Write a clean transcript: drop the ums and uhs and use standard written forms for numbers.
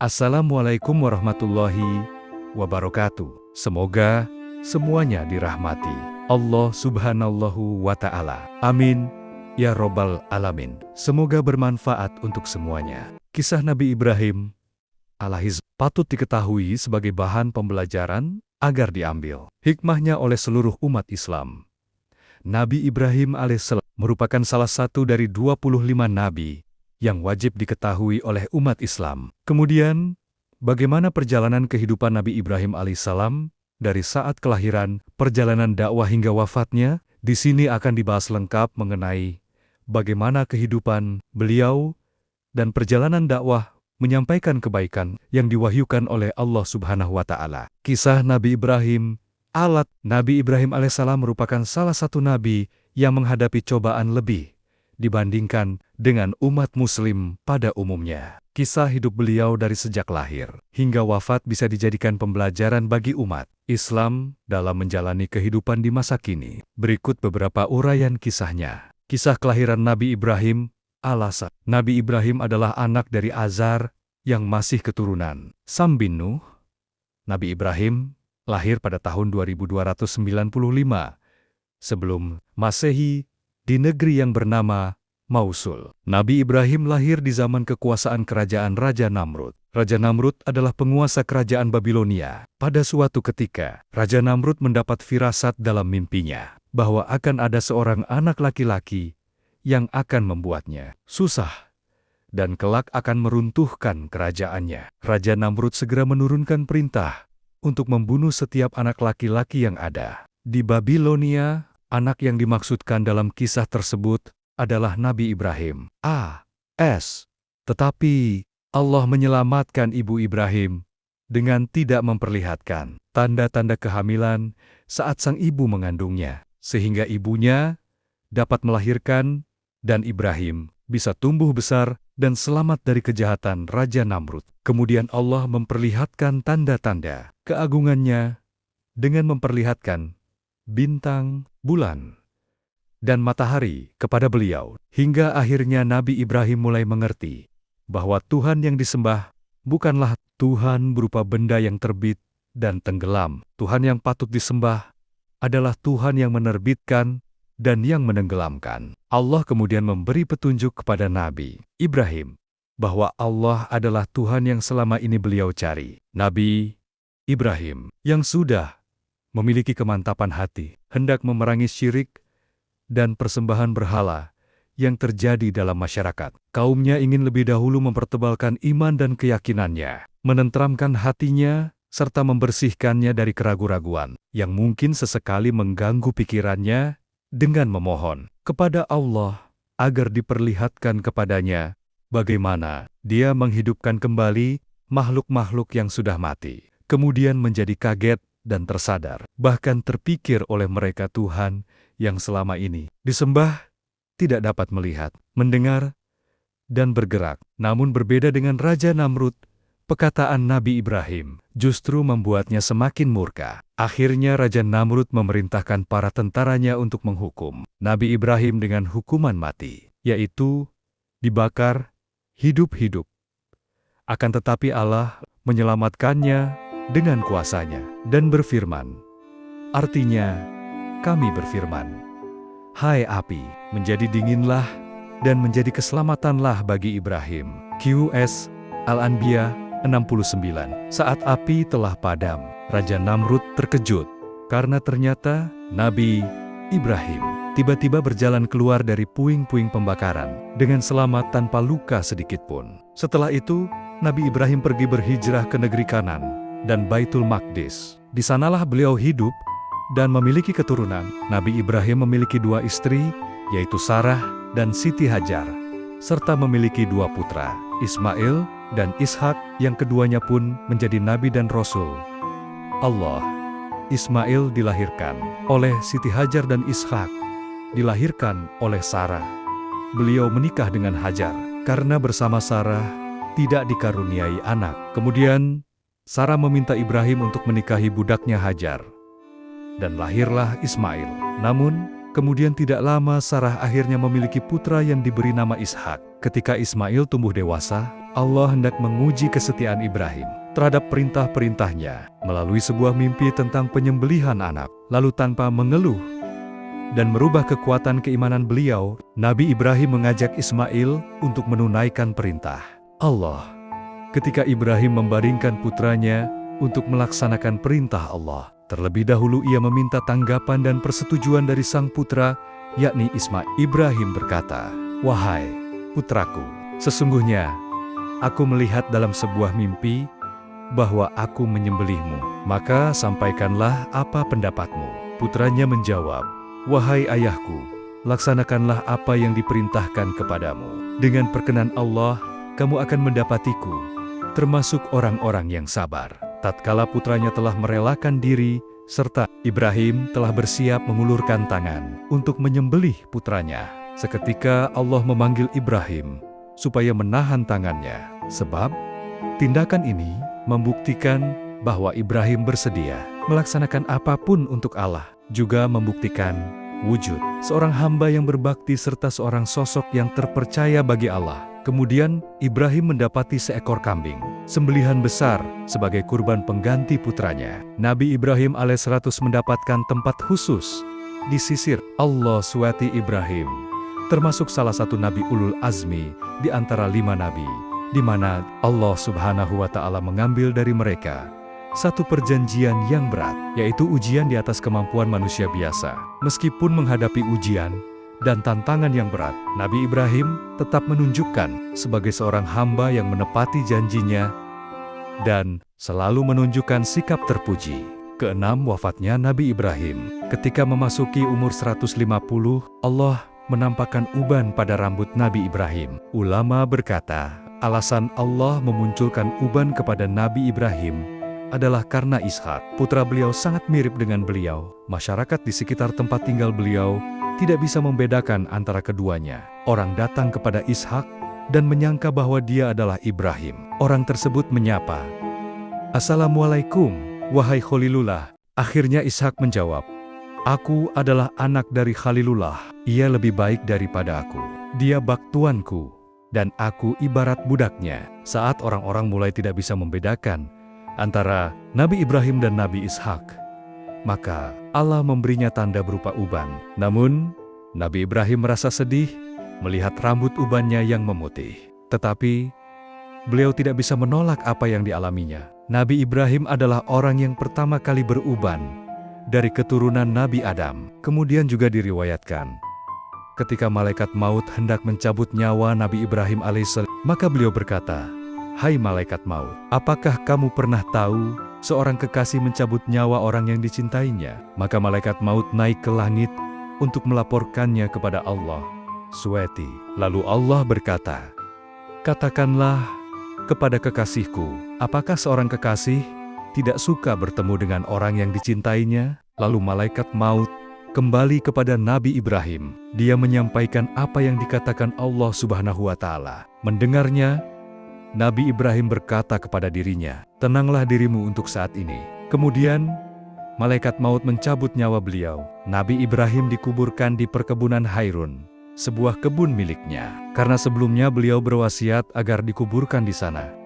Assalamualaikum warahmatullahi wabarakatuh. Semoga semuanya dirahmati Allah Subhanahu wa Ta'ala. Amin ya Robbal Alamin. Semoga bermanfaat untuk semuanya. Kisah Nabi Ibrahim alaihissalam patut diketahui sebagai bahan pembelajaran agar diambil hikmahnya oleh seluruh umat Islam. Nabi Ibrahim alaihissalam merupakan salah satu dari 25 nabi yang wajib diketahui oleh umat Islam. Kemudian, bagaimana perjalanan kehidupan Nabi Ibrahim alaihissalam dari saat kelahiran, perjalanan dakwah hingga wafatnya? Di sini akan dibahas lengkap mengenai bagaimana kehidupan beliau dan perjalanan dakwah menyampaikan kebaikan yang diwahyukan oleh Allah Subhanahu wa Ta'ala. Kisah Nabi Ibrahim. Nabi Ibrahim alaihissalam merupakan salah satu nabi yang menghadapi cobaan lebih dibandingkan dengan umat muslim pada umumnya. Kisah hidup beliau dari sejak lahir hingga wafat bisa dijadikan pembelajaran bagi umat Islam dalam menjalani kehidupan di masa kini. Berikut beberapa uraian kisahnya. Kisah kelahiran Nabi Ibrahim alaihissalam. Nabi Ibrahim adalah anak dari Azar yang masih keturunan Sam bin Nuh. Nabi Ibrahim lahir pada tahun 2295 sebelum Masehi di negeri yang bernama Mausul. Nabi Ibrahim lahir di zaman kekuasaan kerajaan Raja Namrud. Raja Namrud adalah penguasa kerajaan Babilonia. Pada suatu ketika, Raja Namrud mendapat firasat dalam mimpinya bahwa akan ada seorang anak laki-laki yang akan membuatnya susah dan kelak akan meruntuhkan kerajaannya. Raja Namrud segera menurunkan perintah untuk membunuh setiap anak laki-laki yang ada di Babilonia. Anak yang dimaksudkan dalam kisah tersebut adalah Nabi Ibrahim a.s. Tetapi Allah menyelamatkan ibu Ibrahim dengan tidak memperlihatkan tanda-tanda kehamilan saat sang ibu mengandungnya, sehingga ibunya dapat melahirkan dan Ibrahim bisa tumbuh besar dan selamat dari kejahatan Raja Namrud. Kemudian Allah memperlihatkan tanda-tanda keagungannya dengan memperlihatkan bintang, bulan, dan matahari kepada beliau, hingga akhirnya Nabi Ibrahim mulai mengerti bahwa Tuhan yang disembah bukanlah Tuhan berupa benda yang terbit dan tenggelam. Tuhan yang patut disembah adalah Tuhan yang menerbitkan dan yang menenggelamkan. Allah kemudian memberi petunjuk kepada Nabi Ibrahim bahwa Allah adalah Tuhan yang selama ini beliau cari. Nabi Ibrahim yang sudah memiliki kemantapan hati, hendak memerangi syirik dan persembahan berhala yang terjadi dalam masyarakat. Kaumnya ingin lebih dahulu mempertebalkan iman dan keyakinannya, menenteramkan hatinya, serta membersihkannya dari keraguan-raguan yang mungkin sesekali mengganggu pikirannya dengan memohon kepada Allah agar diperlihatkan kepadanya bagaimana Dia menghidupkan kembali makhluk-makhluk yang sudah mati. Kemudian menjadi kaget dan tersadar, bahkan terpikir oleh mereka Tuhan yang selama ini disembah tidak dapat melihat, mendengar, dan bergerak. Namun berbeda dengan Raja Namrud, perkataan Nabi Ibrahim justru membuatnya semakin murka. Akhirnya Raja Namrud memerintahkan para tentaranya untuk menghukum Nabi Ibrahim dengan hukuman mati, yaitu dibakar hidup-hidup. Akan tetapi Allah menyelamatkannya dengan kuasanya dan berfirman, artinya kami berfirman, hai api, menjadi dinginlah dan menjadi keselamatanlah bagi Ibrahim. QS Al-Anbiya 69. Saat api telah padam, Raja Namrud terkejut karena ternyata Nabi Ibrahim tiba-tiba berjalan keluar dari puing-puing pembakaran dengan selamat tanpa luka sedikitpun. Setelah itu, Nabi Ibrahim pergi berhijrah ke negeri Kanan dan Baitul Maqdis. Di sanalah beliau hidup dan memiliki keturunan. Nabi Ibrahim memiliki 2 istri, yaitu Sarah dan Siti Hajar, serta memiliki 2 putra, Ismail dan Ishak, yang keduanya pun menjadi nabi dan rasul Allah. Ismail dilahirkan oleh Siti Hajar dan Ishak dilahirkan oleh Sarah. Beliau menikah dengan Hajar karena bersama Sarah tidak dikaruniai anak. Kemudian Sarah meminta Ibrahim untuk menikahi budaknya Hajar, dan lahirlah Ismail. Namun, Kemudian tidak lama Sarah akhirnya memiliki putra yang diberi nama Ishak. Ketika Ismail tumbuh dewasa, Allah hendak menguji kesetiaan Ibrahim terhadap perintah-perintahnya melalui sebuah mimpi tentang penyembelihan anak. Lalu tanpa mengeluh dan merubah kekuatan keimanan beliau, Nabi Ibrahim mengajak Ismail untuk menunaikan perintah Allah. Ketika Ibrahim membaringkan putranya untuk melaksanakan perintah Allah, terlebih dahulu ia meminta tanggapan dan persetujuan dari sang putra, yakni Ismail. Ibrahim berkata, "Wahai putraku, sesungguhnya aku melihat dalam sebuah mimpi bahwa aku menyembelihmu. Maka sampaikanlah apa pendapatmu." Putranya menjawab, "Wahai ayahku, laksanakanlah apa yang diperintahkan kepadamu. Dengan perkenan Allah, kamu akan mendapatiku, termasuk orang-orang yang sabar." Tatkala putranya telah merelakan diri, serta Ibrahim telah bersiap mengulurkan tangan untuk menyembelih putranya, seketika Allah memanggil Ibrahim supaya menahan tangannya. Sebab tindakan ini membuktikan bahwa Ibrahim bersedia melaksanakan apapun untuk Allah, juga membuktikan wujud seorang hamba yang berbakti serta seorang sosok yang terpercaya bagi Allah. Kemudian Ibrahim mendapati seekor kambing, sembelihan besar sebagai kurban pengganti putranya. Nabi Ibrahim alaihissalam mendapatkan tempat khusus di sisi Allah SWT. Ibrahim termasuk salah satu nabi ulul azmi di antara 5 nabi, di mana Allah Subhanahu wa Ta'ala mengambil dari mereka satu perjanjian yang berat, yaitu ujian di atas kemampuan manusia biasa. Meskipun menghadapi ujian dan tantangan yang berat, Nabi Ibrahim tetap menunjukkan sebagai seorang hamba yang menepati janjinya dan selalu menunjukkan sikap terpuji. Keenam, wafatnya Nabi Ibrahim. Ketika memasuki umur 150, Allah menampakkan uban pada rambut Nabi Ibrahim. Ulama berkata, alasan Allah memunculkan uban kepada Nabi Ibrahim adalah karena Ishak, putra beliau, sangat mirip dengan beliau. Masyarakat di sekitar tempat tinggal beliau tidak bisa membedakan antara keduanya. Orang datang kepada Ishak dan menyangka bahwa dia adalah Ibrahim. Orang tersebut menyapa, "Assalamualaikum, wahai Khalilullah." Akhirnya Ishak menjawab, "Aku adalah anak dari Khalilullah. Ia lebih baik daripada aku. Dia bak tuanku, dan aku ibarat budaknya." Saat orang-orang mulai tidak bisa membedakan antara Nabi Ibrahim dan Nabi Ishak, maka Allah memberinya tanda berupa uban. Namun, Nabi Ibrahim merasa sedih melihat rambut ubannya yang memutih. Tetapi, beliau tidak bisa menolak apa yang dialaminya. Nabi Ibrahim adalah orang yang pertama kali beruban dari keturunan Nabi Adam. Kemudian juga diriwayatkan, ketika malaikat maut hendak mencabut nyawa Nabi Ibrahim alaihissalam, maka beliau berkata, "Hai malaikat maut, apakah kamu pernah tahu seorang kekasih mencabut nyawa orang yang dicintainya?" Maka malaikat maut naik ke langit untuk melaporkannya kepada Allah SWT. Lalu Allah berkata, "Katakanlah kepada kekasihku, apakah seorang kekasih tidak suka bertemu dengan orang yang dicintainya?" Lalu malaikat maut kembali kepada Nabi Ibrahim. Dia menyampaikan apa yang dikatakan Allah Subhanahu wa Ta'ala. Mendengarnya, Nabi Ibrahim berkata kepada dirinya, "Tenanglah dirimu untuk saat ini." Kemudian, malaikat maut mencabut nyawa beliau. Nabi Ibrahim dikuburkan di perkebunan Hairun, sebuah kebun miliknya, karena sebelumnya beliau berwasiat agar dikuburkan di sana.